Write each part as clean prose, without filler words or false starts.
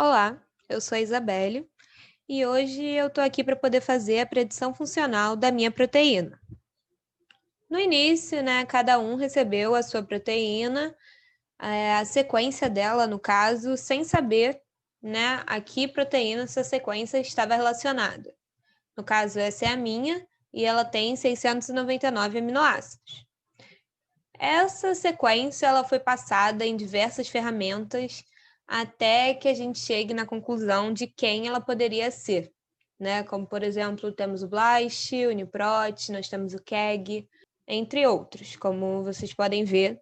Olá, eu sou a Isabelle e hoje eu estou aqui para poder fazer a predição funcional da minha proteína. No início, cada um recebeu a sua proteína, a sequência dela, no caso, sem saber, a que proteína essa sequência estava relacionada. No caso, essa é a minha e ela tem 699 aminoácidos. Essa sequência ela foi passada em diversas ferramentas até que a gente chegue na conclusão de quem ela poderia ser, Como, por exemplo, temos o BLAST, o UniProt, nós temos o KEGG, entre outros, como vocês podem ver.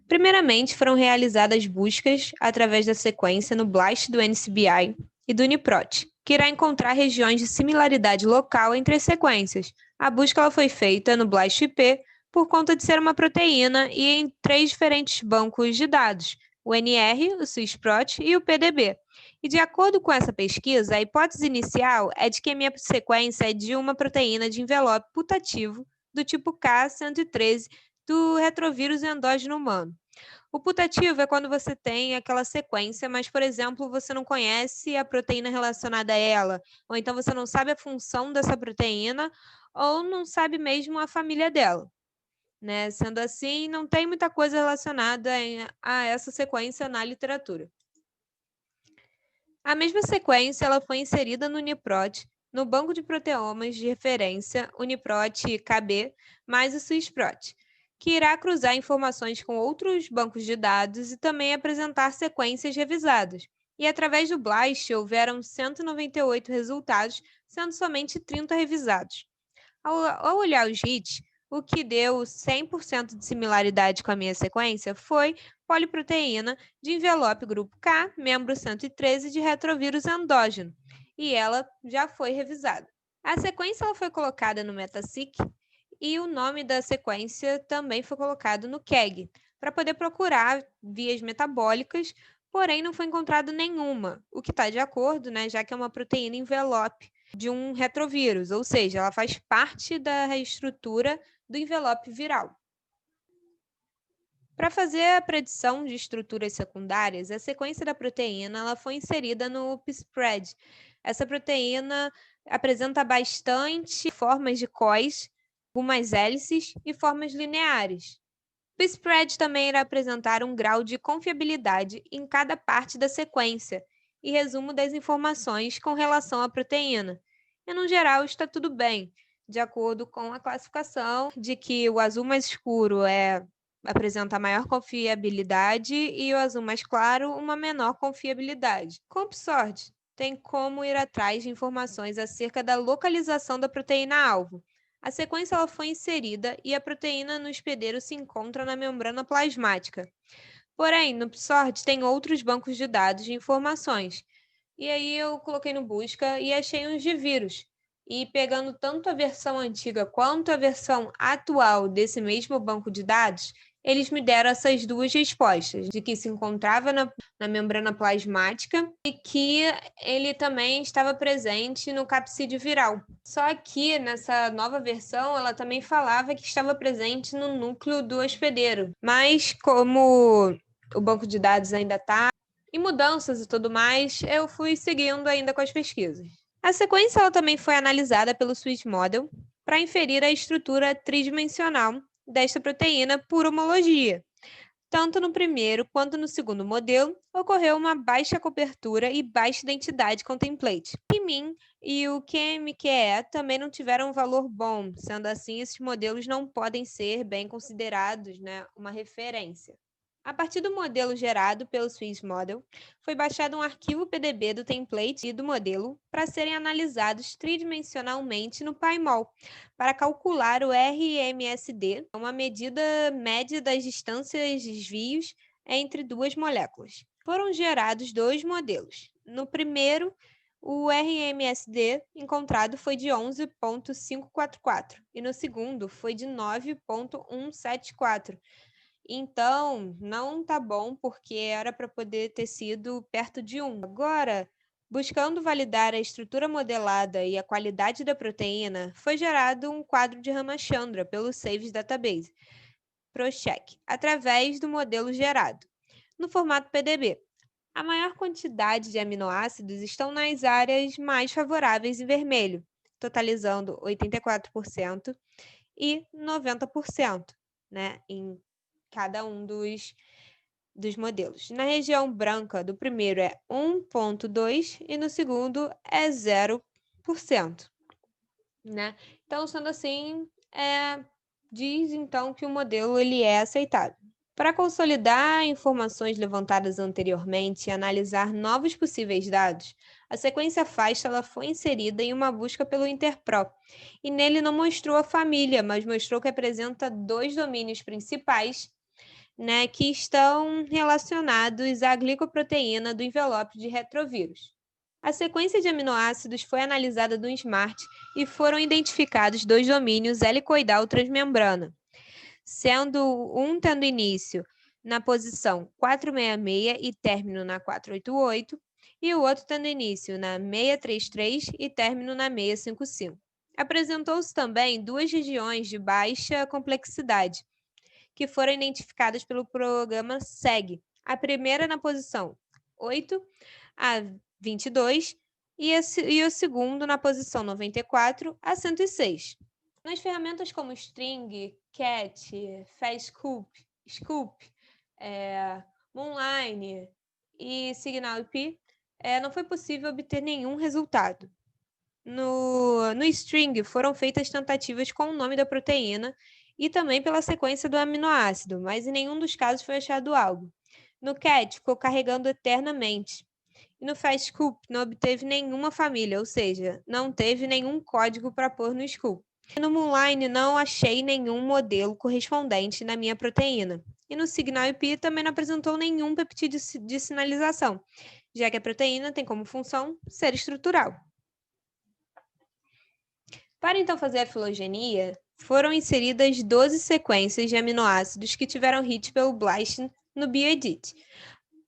Primeiramente, foram realizadas buscas através da sequência no BLAST do NCBI e do UniProt, que irá encontrar regiões de similaridade local entre as sequências. A busca ela foi feita no BLAST-IP por conta de ser uma proteína e em 3 diferentes bancos de dados, o NR, o SwissProt e o PDB. E de acordo com essa pesquisa, a hipótese inicial é de que a minha sequência é de uma proteína de envelope putativo do tipo K113 do retrovírus endógeno humano. O putativo é quando você tem aquela sequência, mas, por exemplo, você não conhece a proteína relacionada a ela, ou então você não sabe a função dessa proteína, ou não sabe mesmo a família dela. Sendo assim, não tem muita coisa relacionada a essa sequência na literatura. A mesma sequência ela foi inserida no UniProt, no banco de proteomas de referência UniProt-KB, mais o SwissProt, que irá cruzar informações com outros bancos de dados e também apresentar sequências revisadas. E através do BLAST houveram 198 resultados, sendo somente 30 revisados. Ao olhar os hits, o que deu 100% de similaridade com a minha sequência foi poliproteína de envelope grupo K, membro 113 de retrovírus endógeno, e ela já foi revisada. A sequência ela foi colocada no MetaSeq e o nome da sequência também foi colocado no KEGG, para poder procurar vias metabólicas, porém não foi encontrado nenhuma, o que está de acordo, já que é uma proteína envelope de um retrovírus, ou seja, ela faz parte da estrutura do envelope viral. Para fazer a predição de estruturas secundárias, a sequência da proteína ela foi inserida no pspread. Essa proteína apresenta bastante formas de COIs, algumas hélices e formas lineares. O pspread também irá apresentar um grau de confiabilidade em cada parte da sequência e resumo das informações com relação à proteína. E, no geral, está tudo bem, de acordo com a classificação de que o azul mais escuro apresenta maior confiabilidade e o azul mais claro uma menor confiabilidade. Com o PSORD, tem como ir atrás de informações acerca da localização da proteína-alvo. A sequência ela foi inserida e a proteína no hospedeiro se encontra na membrana plasmática. Porém, no PSORD tem outros bancos de dados de informações. E aí eu coloquei no busca e achei uns de vírus. E pegando tanto a versão antiga quanto a versão atual desse mesmo banco de dados, eles me deram essas duas respostas, de que se encontrava na membrana plasmática e que ele também estava presente no capsídeo viral. Só que nessa nova versão, ela também falava que estava presente no núcleo do hospedeiro. Mas como o banco de dados ainda está em mudanças e tudo mais, eu fui seguindo ainda com as pesquisas. A sequência ela também foi analisada pelo Swiss Model para inferir a estrutura tridimensional desta proteína por homologia. Tanto no primeiro quanto no segundo modelo, ocorreu uma baixa cobertura e baixa identidade com template. O Min e o QMQE também não tiveram um valor bom, sendo assim, esses modelos não podem ser bem considerados uma referência. A partir do modelo gerado pelo Swiss Model, foi baixado um arquivo PDB do template e do modelo para serem analisados tridimensionalmente no PyMol, para calcular o RMSD, uma medida média das distâncias de desvios entre duas moléculas. Foram gerados 2 modelos. No primeiro, o RMSD encontrado foi de 11,544 e no segundo foi de 9,174. Então, não tá bom, porque era para poder ter sido perto de 1. Agora, buscando validar a estrutura modelada e a qualidade da proteína, foi gerado um quadro de Ramachandra pelo Saves Database, ProCheck, através do modelo gerado, no formato PDB. A maior quantidade de aminoácidos estão nas áreas mais favoráveis em vermelho, totalizando 84% e 90%, né, em cada um dos modelos. Na região branca, do primeiro é 1,2% e no segundo é 0%, né? Então, sendo assim, diz então que o modelo ele é aceitável. Para consolidar informações levantadas anteriormente e analisar novos possíveis dados, a sequência FASTA ela foi inserida em uma busca pelo Interpro, e nele não mostrou a família, mas mostrou que apresenta 2 domínios principais, né, que estão relacionados à glicoproteína do envelope de retrovírus. A sequência de aminoácidos foi analisada no SMART e foram identificados 2 domínios helicoidal transmembrana, sendo um tendo início na posição 466 e término na 488, e o outro tendo início na 633 e término na 655. Apresentou-se também 2 regiões de baixa complexidade, que foram identificadas pelo programa SEG. A primeira na posição 8 a 22 e o segundo na posição 94 a 106. Nas ferramentas como String, Cat, FastScoop, Scoop, Moonline e SignalIP, não foi possível obter nenhum resultado. No String foram feitas tentativas com o nome da proteína e também pela sequência do aminoácido, mas em nenhum dos casos foi achado algo. No Cat, ficou carregando eternamente. E no FastScoop não obteve nenhuma família, ou seja, não teve nenhum código para pôr no Scoop. E no Moonline não achei nenhum modelo correspondente na minha proteína. E no SignalIP também não apresentou nenhum peptídeo de sinalização, já que a proteína tem como função ser estrutural. Para então fazer a filogenia, foram inseridas 12 sequências de aminoácidos que tiveram hit pelo BLAST no BioEdit,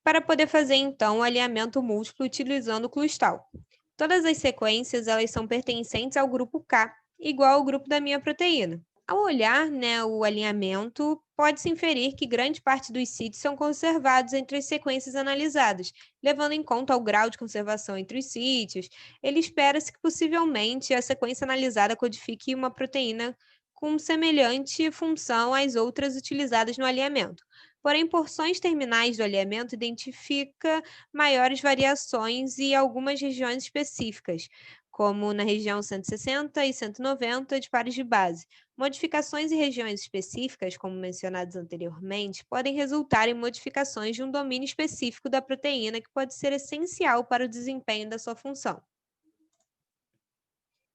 para poder fazer então o alinhamento múltiplo utilizando o Clustal. Todas as sequências elas são pertencentes ao grupo K, igual ao grupo da minha proteína. Ao olhar, o alinhamento, pode-se inferir que grande parte dos sítios são conservados entre as sequências analisadas, levando em conta o grau de conservação entre os sítios. Ele espera-se que possivelmente a sequência analisada codifique uma proteína com semelhante função às outras utilizadas no alinhamento. Porém, porções terminais do alinhamento identifica maiores variações e algumas regiões específicas, como na região 160 e 190 de pares de base. Modificações em regiões específicas, como mencionadas anteriormente, podem resultar em modificações de um domínio específico da proteína que pode ser essencial para o desempenho da sua função.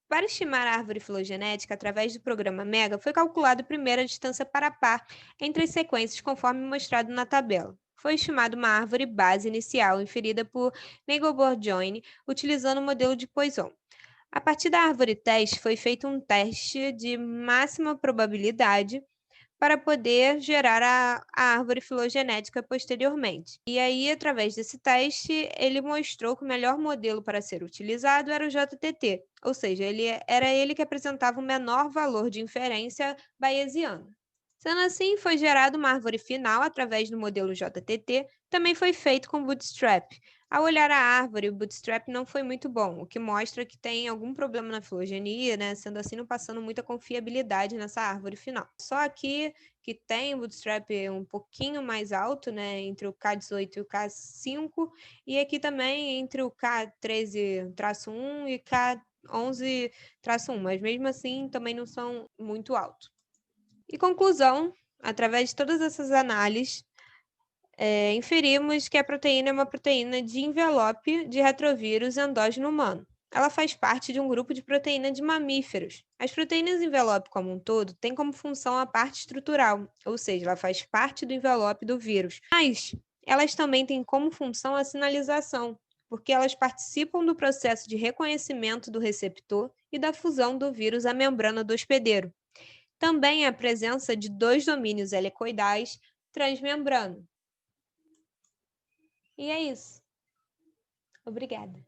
Para estimar a árvore filogenética através do programa MEGA, foi calculada primeiro a distância para par entre as sequências, conforme mostrado na tabela. Foi estimada uma árvore base inicial inferida por Nagle-Bourgogne, utilizando o modelo de Poisson. A partir da árvore teste, foi feito um teste de máxima probabilidade para poder gerar a árvore filogenética posteriormente. E aí, através desse teste, ele mostrou que o melhor modelo para ser utilizado era o JTT, ou seja, era ele que apresentava o menor valor de inferência bayesiana. Sendo assim, foi gerada uma árvore final através do modelo JTT, também foi feito com Bootstrap. Ao olhar a árvore, o Bootstrap não foi muito bom, o que mostra que tem algum problema na filogenia, sendo assim não passando muita confiabilidade nessa árvore final. Só aqui que tem o Bootstrap um pouquinho mais alto, entre o K18 e o K5, e aqui também entre o K13-1 e K11-1, mas mesmo assim também não são muito altos. E conclusão, através de todas essas análises, inferimos que a proteína é uma proteína de envelope de retrovírus endógeno humano. Ela faz parte de um grupo de proteína de mamíferos. As proteínas envelope como um todo têm como função a parte estrutural, ou seja, ela faz parte do envelope do vírus. Mas elas também têm como função a sinalização, porque elas participam do processo de reconhecimento do receptor e da fusão do vírus à membrana do hospedeiro. Também a presença de 2 domínios helicoidais transmembrano. E é isso. Obrigada.